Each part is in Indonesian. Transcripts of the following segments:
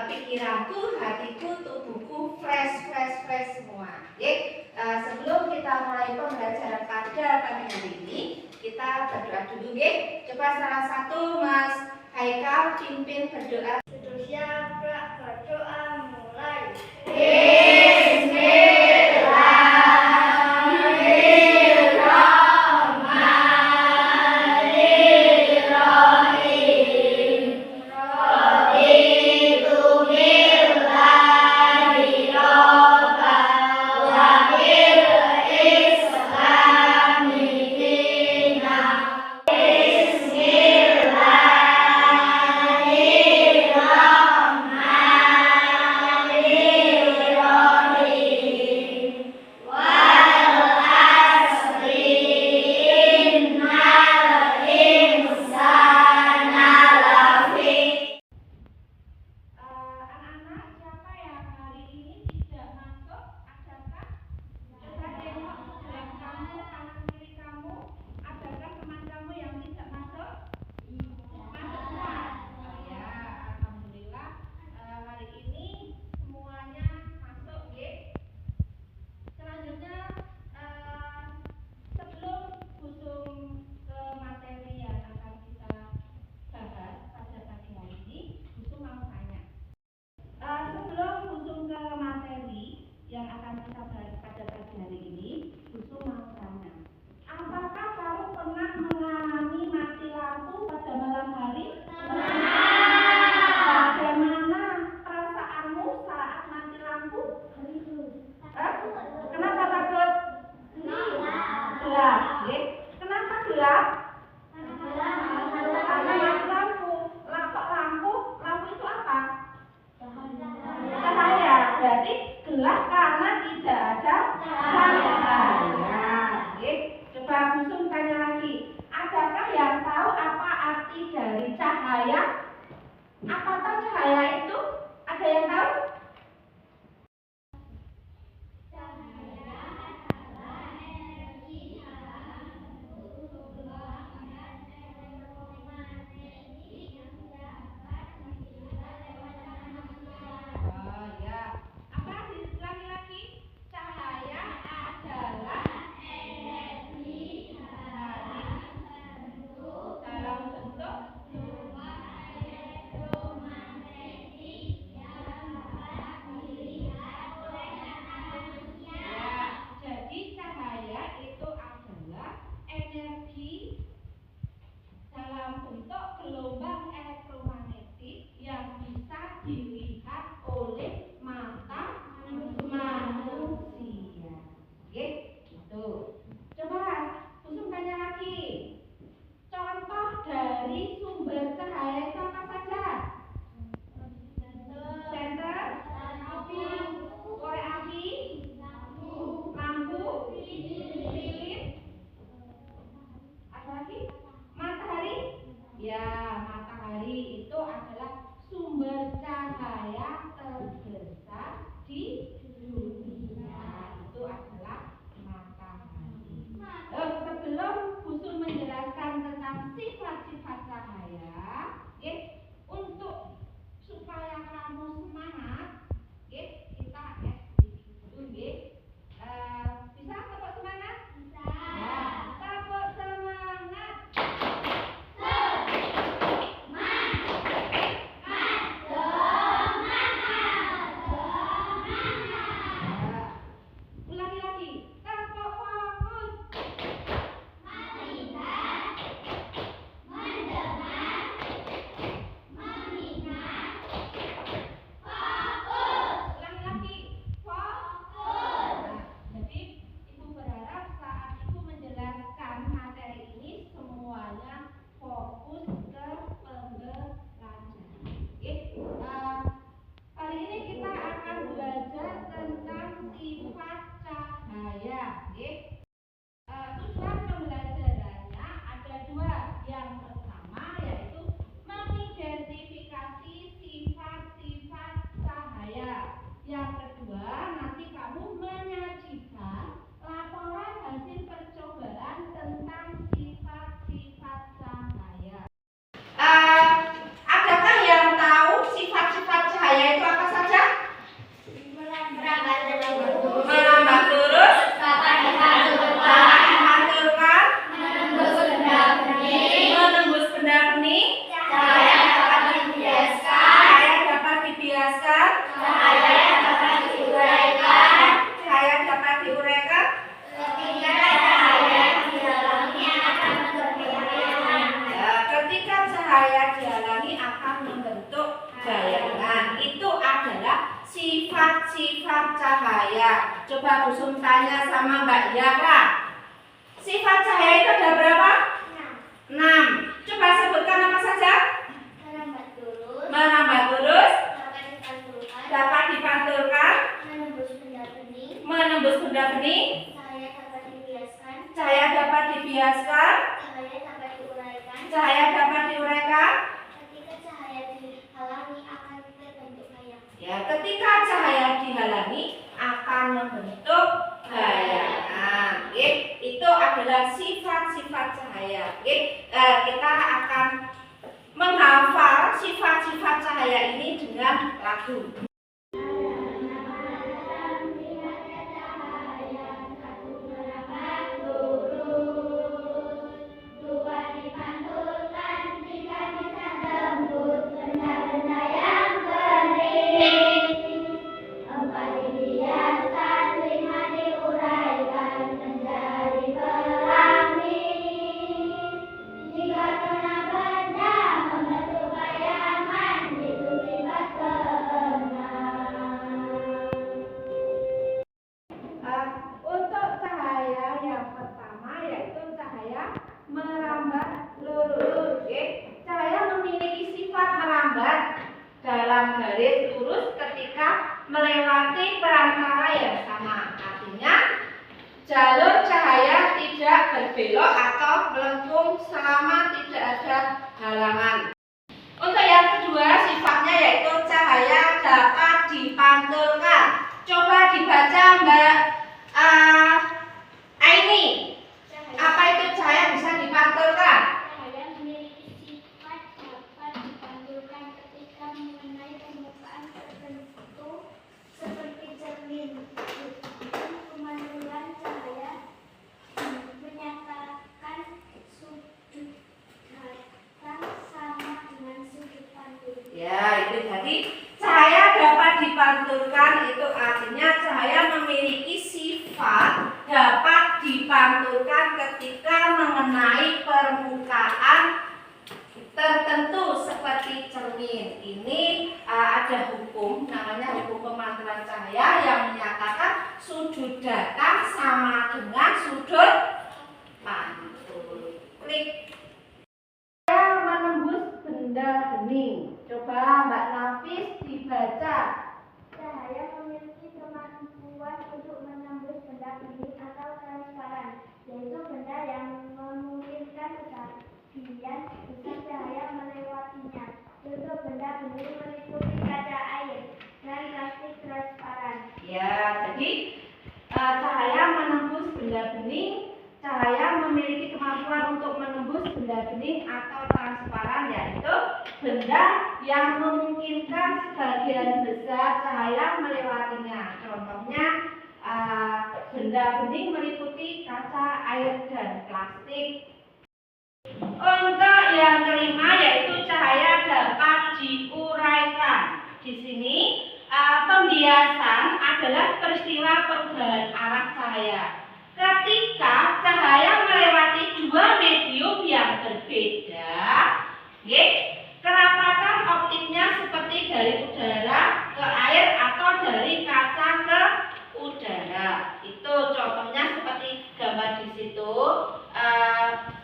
pikiranku, hatiku, tubuhku fresh semua. Oke, sebelum kita mulai pembelajaran pada pagi hari ini, kita berdoa dulu, ya. Coba salah satu Mas Haikal pimpin berdoa. Seterusnya berdoa mulai. Yang akan kita bahas pada pagi hari ini, Busu mau tanya, apakah kamu pernah mengalami mati lampu pada malam hari? Bagaimana perasaanmu saat mati lampu? Kenapa takut? Gelap. Kenapa gelap? Karena mati lampu. Lampu itu apa? Cahaya. Berarti gelap karena tidak ada cahaya. Coba Busum tanya lagi, adakah yang tahu apa arti dari cahaya? Apa tahu cahaya itu? Ada yang tahu? dibiaskan? Cahaya dapat diuraikan Cahaya dapat diuraikan? ketika cahaya dihalangi akan berbayangan. Ya, ketika cahaya dihalangi akan membentuk bayangan. Itu adalah sifat-sifat cahaya. Coba Bu Sum tanya sama Mbak Yara. Sifat cahaya itu ada berapa? 6. Coba sebutkan apa saja? Merambat lurus, Merambat lurus, dapat dipantulkan, dapat dipantulkan, menembus benda bening, menembus benda bening, cahaya dapat dibiaskan, cahaya dapat dibiaskan, cahaya dapat diuraikan. cahaya dapat diuraikan. Ketika cahaya dihalangi akan terbentuk bayangan. Ya, ketika cahaya dihalangi akan membentuk bayangan. Oke, itu adalah sifat-sifat cahaya. Oke, kita akan menghafal sifat-sifat cahaya ini dengan lagu. Untuk cahaya yang pertama yaitu cahaya merambat lurus. Oke. Cahaya memiliki sifat merambat dalam garis lurus ketika melewati perantara yang sama. Artinya jalur cahaya tidak berbelok atau melengkung selama tidak ada halangan. Untuk yang kedua sifatnya yaitu cahaya dapat dipantulkan. Coba dibaca Mbak Aini. Apa itu cahaya bisa dipantulkan? Cahaya memiliki sifat dapat dipantulkan ketika mengenai permukaan tertentu seperti cermin. Pemantulan cahaya menyatakan sudut datang sama dengan sudut pantul. Ya, itu jadi cahaya dapat dipantulkan itu artinya cahaya memiliki sifat dapat dipantulkan ketika mengenai permukaan tertentu seperti cermin. Ini ada hukum namanya hukum pemantulan cahaya yang menyatakan sudut datang sama dengan sudut pantul. Klik. Cahaya menembus benda bening. Coba Mbak Nafis dibaca. Cahaya memiliki kemampuan untuk menembus benda bening atau transparan, yaitu benda yang memungkinkan kesaksian bisa cahaya melewatinya. Contoh benda bening meliputi kaca air dan plastik transparan. Ya, jadi cahaya menembus benda bening. Cahaya memiliki kemampuan untuk menembus benda bening atau transparan, yaitu benda yang memungkinkan sebagian besar cahaya melewatinya. Contohnya benda bening meliputi kaca, air, dan plastik. Untuk yang kelima yaitu cahaya dapat diuraikan. Di sini pembiasan adalah peristiwa perubahan arah cahaya. Ketika cahaya melewati dua medium yang berbeda, kerapatan optiknya seperti dari udara ke air atau dari kaca ke udara. Itu contohnya seperti gambar di situ.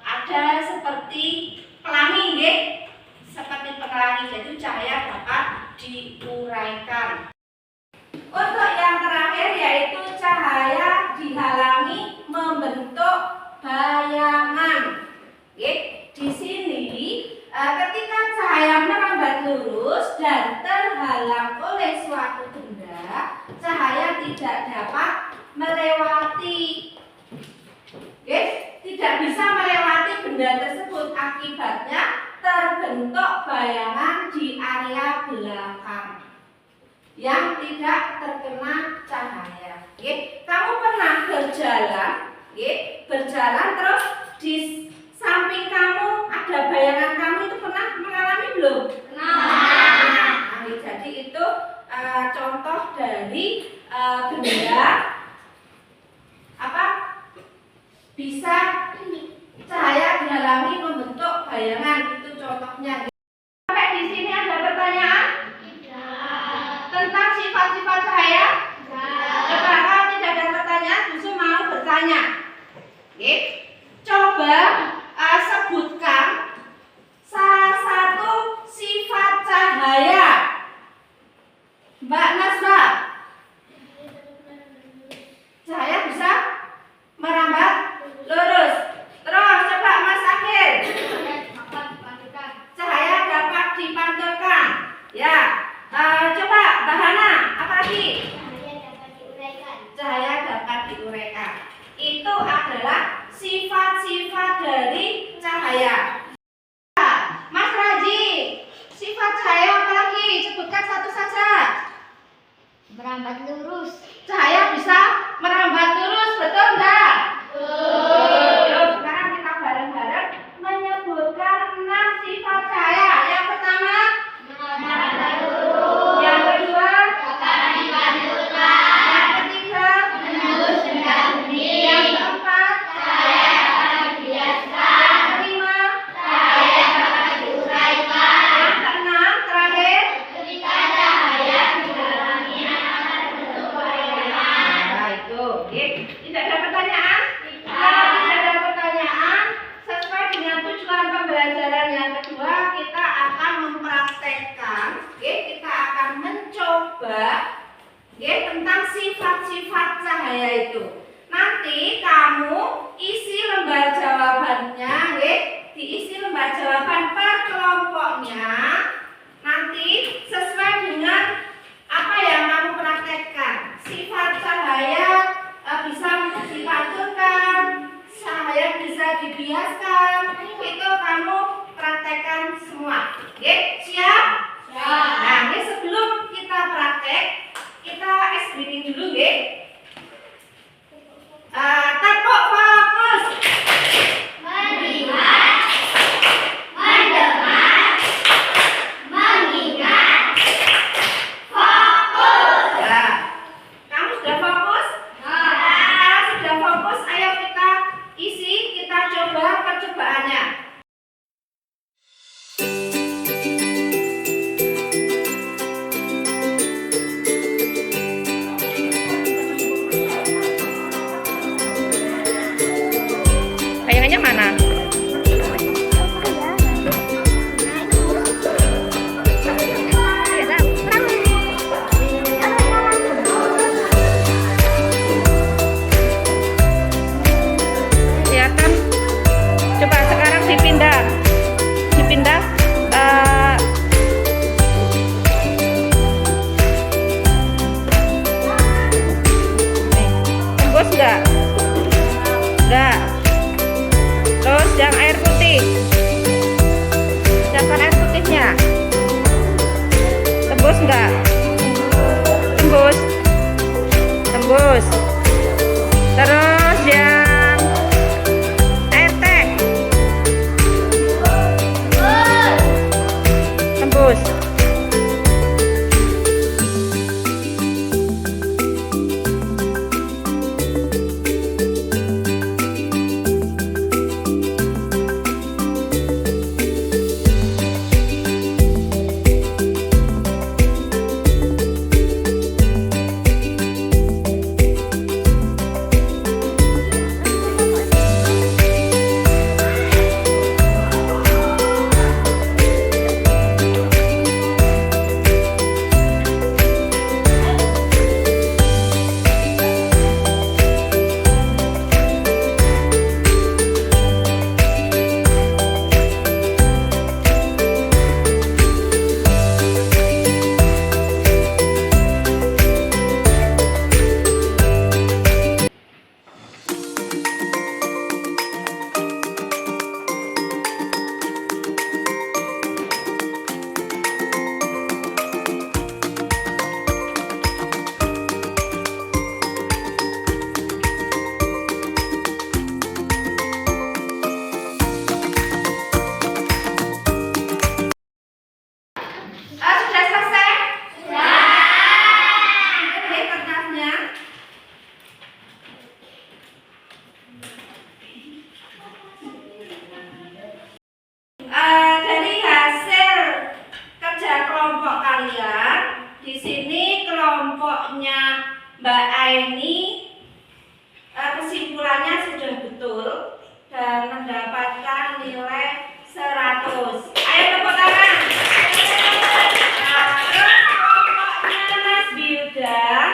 Ada seperti pelangi, seperti pelangi. Jadi cahaya dapat diuraikan. Untuk yang terakhir yaitu cahaya dihalangi membentuk bayangan. Di sini ketika cahaya merambat lurus dan terhalang oleh suatu benda, cahaya tidak dapat melewati. Tidak bisa melewati benda tersebut, akibatnya terbentuk bayangan di area belakang yang tidak terkena cahaya. Kamu pernah berjalan terus di samping kamu ada bayangan kamu, itu pernah mengalami belum? Nah, jadi Jadi itu contoh dari benda apa bisa cahaya dihalangi membentuk bayangan, itu contohnya. Sampai di sini ada pertanyaan tentang sifat-sifat cahaya? Coba kalau tidak ada pertanyaan, Busu mau bertanya. Oke. Coba sebutkan salah satu sifat cahaya. Mbak Nasra. Cahaya bisa merambat lurus. Terus coba Mas Akhir. Cahaya dapat dipantulkan. Ya. Coba Mbak Hana, apa lagi? Cahaya dapat diuraikan. Itu adalah sifat-sifat dari cahaya. Mas Raji, sifat cahaya apa lagi? Sebutkan satu saja. Merambat lurus. Cahaya bisa merambat lurus, betul enggak? Betul. Sekarang kita bareng-bareng menyebutkan 6 sifat cahaya. Yang pertama, Merambat lurus. yang kedua, Dapat dipantulkan. yang ketiga, Menembus benda bening. yang keempat, Cahaya dapat dibiaskan. yang kelima, Cahaya dapat diuraikan. yang keenam, terakhir. Ketika cahaya dihalangi akan terbentuk bayangan. Nah itu, oke. Tidak ada pertanyaan? Kalau tidak ada pertanyaan, sesuai dengan tujuan pembelajaran yang kedua, kita akan mempraktekkan, oke, kita akan mencoba, oke, tentang sifat-sifat cahaya itu. Nanti kamu isi lembar jawabannya, oke, diisi lembar jawaban per kelompoknya. Nanti sesuai dengan apa yang kamu praktekkan. Sifat cahaya bisa dipantulkan, cahaya bisa dibiaskan, itu kamu praktekkan semua. Oke, siap? Nah, ini sebelum kita praktek, kita reading dulu, ya. Tepuk fokus. Melihat, mendengar, mengingat, di sini kelompoknya Mbak Aini kesimpulannya sudah betul dan mendapatkan nilai 100. Ayo tepuk tangan. Kelompoknya Mas Bildan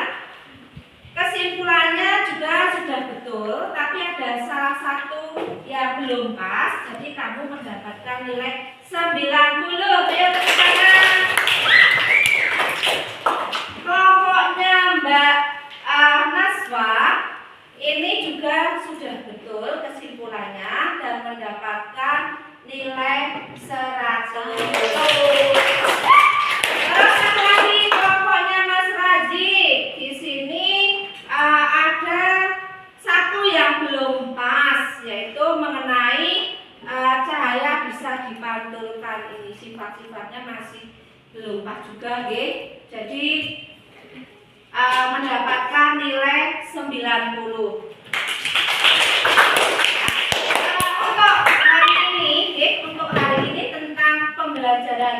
kesimpulannya juga sudah betul, tapi ada salah satu yang belum pas, jadi kamu mendapatkan nilai 90. Ayo tepuk tangan. Kelompoknya Mbak Naswa ini juga sudah betul kesimpulannya dan mendapatkan nilai 100. Terus satu lagi kelompoknya Mas Razi. Di sini ada satu yang belum pas, yaitu mengenai cahaya bisa dipantulkan. Ini sifat-sifatnya masih belum pas juga, nggih. Jadi mendapatkan nilai 90. Untuk hari ini tentang pembelajaran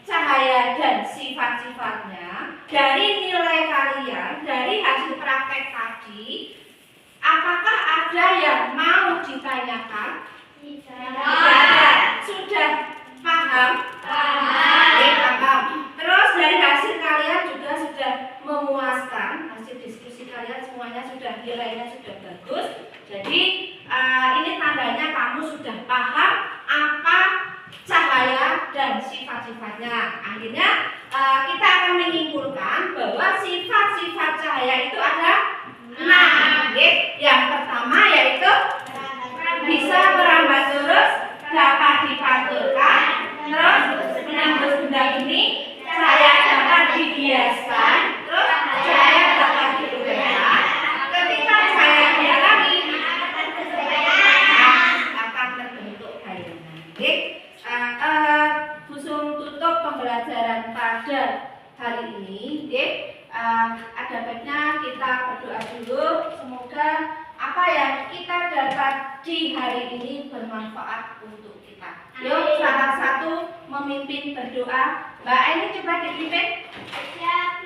cahaya dan sifat-sifatnya. Dari nilai kalian, dari hasil praktek tadi, apakah ada yang mau ditanyakan? Tidak. Sudah paham? Paham. Terus dari hasil kalian juga sudah memuaskan, hasil diskusi kalian semuanya sudah nilainya sudah bagus. Jadi ini tandanya kamu sudah paham apa cahaya dan sifat-sifatnya. Akhirnya kita akan menyimpulkan bahwa sifat-sifat cahaya itu ada 6. Yang pertama yaitu bisa merambat lurus, dapat dipantulkan, terus menembus benda ini, cahaya dapat dibiaskan, terus cahaya dapat dirubah. Ketika cahaya dialami akan terbentuk bayangan. Busung tutup pembelajaran pada hari ini. Ada baiknya kita berdoa dulu. Semoga apa yang kita dapat di hari ini bermanfaat untuk kita. Yuk, salah satu memimpin berdoa. Mbak Aini coba dipimpin. Siap.